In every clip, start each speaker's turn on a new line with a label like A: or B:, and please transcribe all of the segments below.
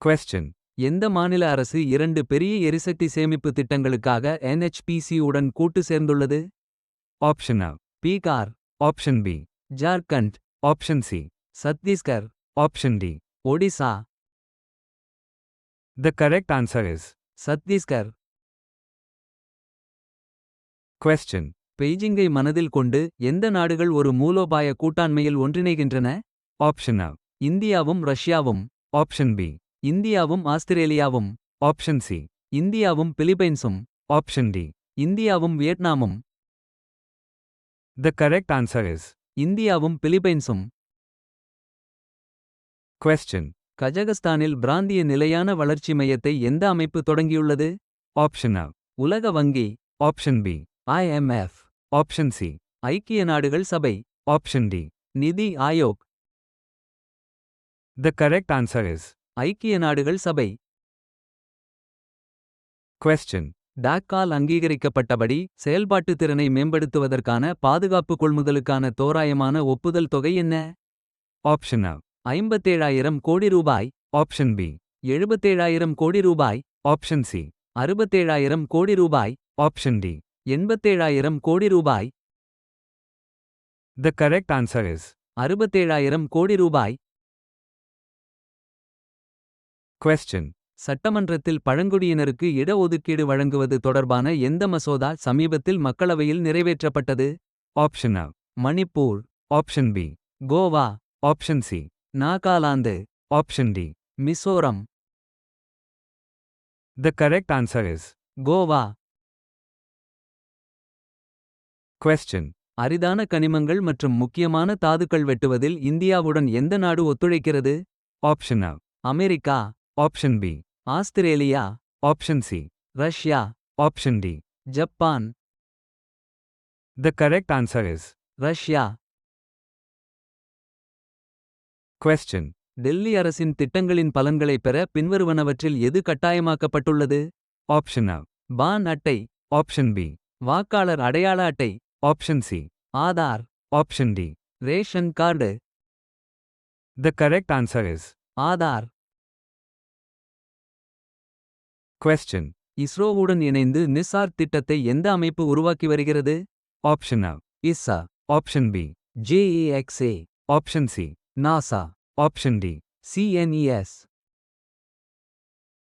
A: Question.
B: எந்த மாநில அரசு 2 பெரிய எரிசக்தி சேமிப்பு திட்டங்களுக்காக NHPC உடன் கூட்டு சேர்ந்துள்ளது?
A: Option A.
B: Bihar,
A: Option B.
B: Jharkhand,
A: Option C.
B: Chhattisgarh,
A: Option D.
B: Odisha.
A: The correct answer is.
B: Chhattisgarh.
A: Question.
B: பெய்ஜிங்கை மனதில் கொண்டு எந்த நாடுகள் ஒரு மூலோபாய கூட்டாண்மையில் ஒன்றிணைகின்றன?
A: Option A.
B: இந்தியாவும் ரஷ்யாவும்.
A: Option B.
B: இந்தியாவும் ஆஸ்திரேலியாவும்.
A: Option C.
B: இந்தியாவும் பிலிப்பைன்ஸும்.
A: Option D.
B: இந்தியாவும் வியட்நாமும்.
A: The correct answer is.
B: இந்தியாவும் பிலிப்பைன்ஸும்.
A: Question.
B: கஜகஸ்தானில் பிராந்திய நிலையான வளர்ச்சி மையத்தை எந்த அமைப்பு தொடங்கியுள்ளது?
A: Option A.
B: உலக வங்கி.
A: Option B.
B: IMF.
A: Option C.
B: ஐக்கிய நாடுகள் சபை.
A: Option D.
B: நிதி Aayog.
A: The correct answer is.
B: ஐக்கிய நாடுகள் சபை.
A: Question.
B: டாக்கால் அங்கீகரிக்கப்பட்டபடி செயல்பாட்டு திறனை மேம்படுத்துவதற்கான பாதுகாப்பு கொள்முதலுக்கான தோராயமான ஒப்புதல் தொகை என்ன?
A: Option A.
B: 57,000 கோடி ரூபாய்.
A: Option B.
B: 77,000 கோடி ரூபாய்.
A: Option C.
B: 67,000 கோடி ரூபாய்.
A: Option D.
B: 87,000 கோடி ரூபாய்.
A: The correct answer is.
B: 67,000 கோடி ரூபாய்.
A: Question.
B: சட்டமன்றத்தில் பழங்குடியினருக்கு இட ஒதுக்கீடு வழங்குவது தொடர்பான எந்த மசோதா சமீபத்தில் மக்களவையில் நிறைவேற்றப்பட்டது?
A: Option A.
B: Manipur,
A: Option B.
B: Goa,
A: Option C.
B: Nagaland,
A: Option D.
B: Mizoram.
A: The correct answer is.
B: Goa.
A: Question.
B: அரிதான கனிமங்கள் மற்றும் முக்கியமான தாதுக்கள் வெட்டுவதில் இந்தியாவுடன் எந்த நாடு ஒத்துழைக்கிறது?
A: Option A.
B: America,
A: Option B.
B: Australia,
A: Option C.
B: Russia,
A: Option D.
B: Japan.
A: The correct answer is.
B: Russia.
A: Question.
B: Delhi அரசின் திட்டங்களின் பலன்களை பெற பின்வருவனவற்றில் எது கட்டாயமாக்கப்பட்டுள்ளது?
A: Option A.
B: பான் அட்டை,
A: Option B.
B: வாக்காளர் அடையாள அட்டை,
A: Option C.
B: Aadhaar,
A: Option D.
B: Ration card.
A: The correct answer is.
B: Aadhaar.
A: Question.
B: இஸ்ரோவுடன் இணைந்து நிசார் திட்டத்தை எந்த அமைப்பு உருவாக்கி வருகிறது?
A: Option A.
B: இஸ்ஸா,
A: Option B.
B: JEXA,
A: Option C.
B: NASA,
A: Option D.
B: CNES.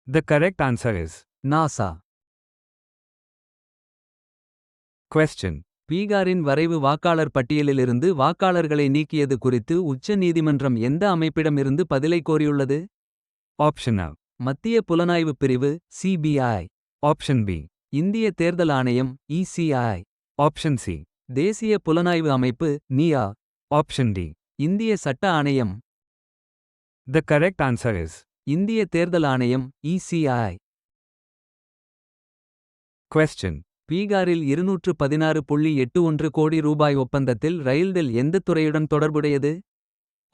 A: The correct answer is.
B: NASA.
A: Question.
B: பீகாரின் வரைவு வாக்காளர் பட்டியலிலிருந்து வாக்காளர்களை நீக்கியது குறித்து உச்ச நீதிமன்றம் எந்த அமைப்பிடமிருந்து பதிலை கோரியுள்ளது?
A: Option A.
B: மத்திய புலனாய்வுப் பிரிவு CBI.
A: Option B.
B: இந்திய தேர்தல் ஆணையம் ECI.
A: Option C.
B: தேசிய புலனாய்வு அமைப்பு NIA.
A: Option D.
B: இந்திய சட்ட ஆணையம்.
A: The correct answer is.
B: இந்திய தேர்தல் ஆணையம் ECI.
A: Question.
B: பீகாரில் 216.81 கோடி ரூபாய் ஒப்பந்தத்தில் ரயில்டெல் எந்த துறையுடன் தொடர்புடையது?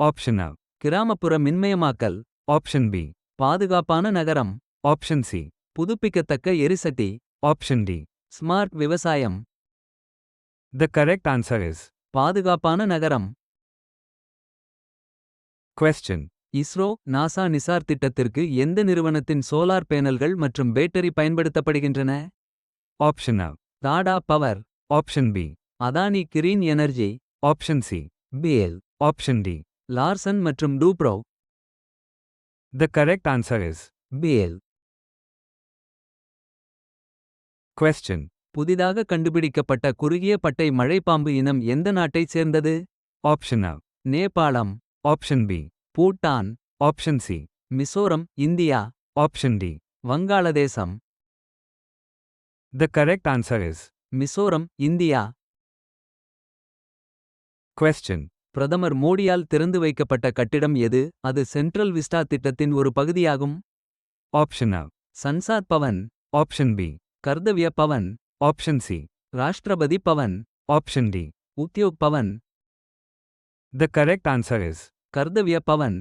A: Option A.
B: கிராமப்புற மின்மயமாக்கல்.
A: Option B.
B: பாதுகாப்பான நகரம்.
A: Option C.
B: புதுப்பிக்கத்தக்க எரிசக்தி.
A: Option D.
B: ஸ்மார்ட் விவசாயம்.
A: The correct answer is.
B: பாதுகாப்பான நகரம்.
A: Question.
B: இஸ்ரோ நாசா நிசார் திட்டத்திற்கு எந்த நிறுவனத்தின் சோலார் பேனல்கள் மற்றும் பேட்டரி பயன்படுத்தப்படுகின்றன?
A: Option A.
B: Tata power.
A: Option B.
B: Adani green energy.
A: Option C.
B: பேல்.
A: Option D.
B: லார்சன் மற்றும் Toubro.
A: The correct answer is.
B: பேல்.
A: Question.
B: புதிதாக கண்டுபிடிக்கப்பட்ட குறுகிய பட்டை மழைப்பாம்பு இனம் எந்த நாட்டைச் சேர்ந்தது?
A: Option A.
B: நேபாளம்,
A: Option B.
B: Bhutan,
A: Option C.
B: Mizoram, India,
A: Option D.
B: வங்காளதேசம்.
A: The correct answer is.
B: Mizoram, India.
A: Question.
B: பிரதமர் மோடியால் திறந்து வைக்கப்பட்ட கட்டிடம் எது? அது சென்ட்ரல் விஸ்டா திட்டத்தின் ஒரு பகுதியாகும்.
A: Option A.
B: Sansad Pawan,
A: Option B.
B: கர்தவ்ய Pawan,
A: Option C.
B: Rashtrapati Pawan,
A: Option D.
B: Udyog Pawan.
A: The correct answer is.
B: கர்தவ்ய Pawan.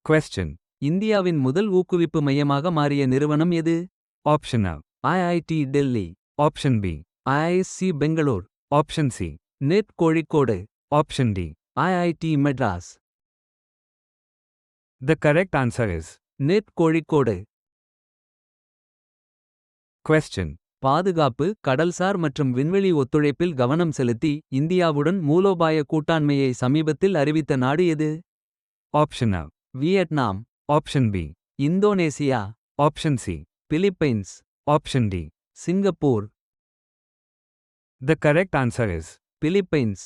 A: Question.
B: இந்தியாவின் முதல் ஊக்குவிப்பு மையமாக மாறிய நிறுவனம் எது?
A: Option A.
B: IIT Delhi,
A: Option B.
B: IISc Bangalore,
A: Option C.
B: NIT Kozhikode,
A: Option D.
B: IIT Madras.
A: The correct answer is.
B: NIT Kozhikode.
A: Question.
B: பாதுகாப்பு, கடல்சார் மற்றும் விண்வெளி ஒத்துழைப்பில் கவனம் செலுத்தி, இந்தியாவுடன் மூலோபாய கூட்டாண்மையை சமீபத்தில் அறிவித்த நாடு எது?
A: Option A.
B: Vietnam,
A: Option B.
B: Indonesia,
A: Option C.
B: Philippines,
A: Option D.
B: Singapore.
A: The correct answer is.
B: Philippines.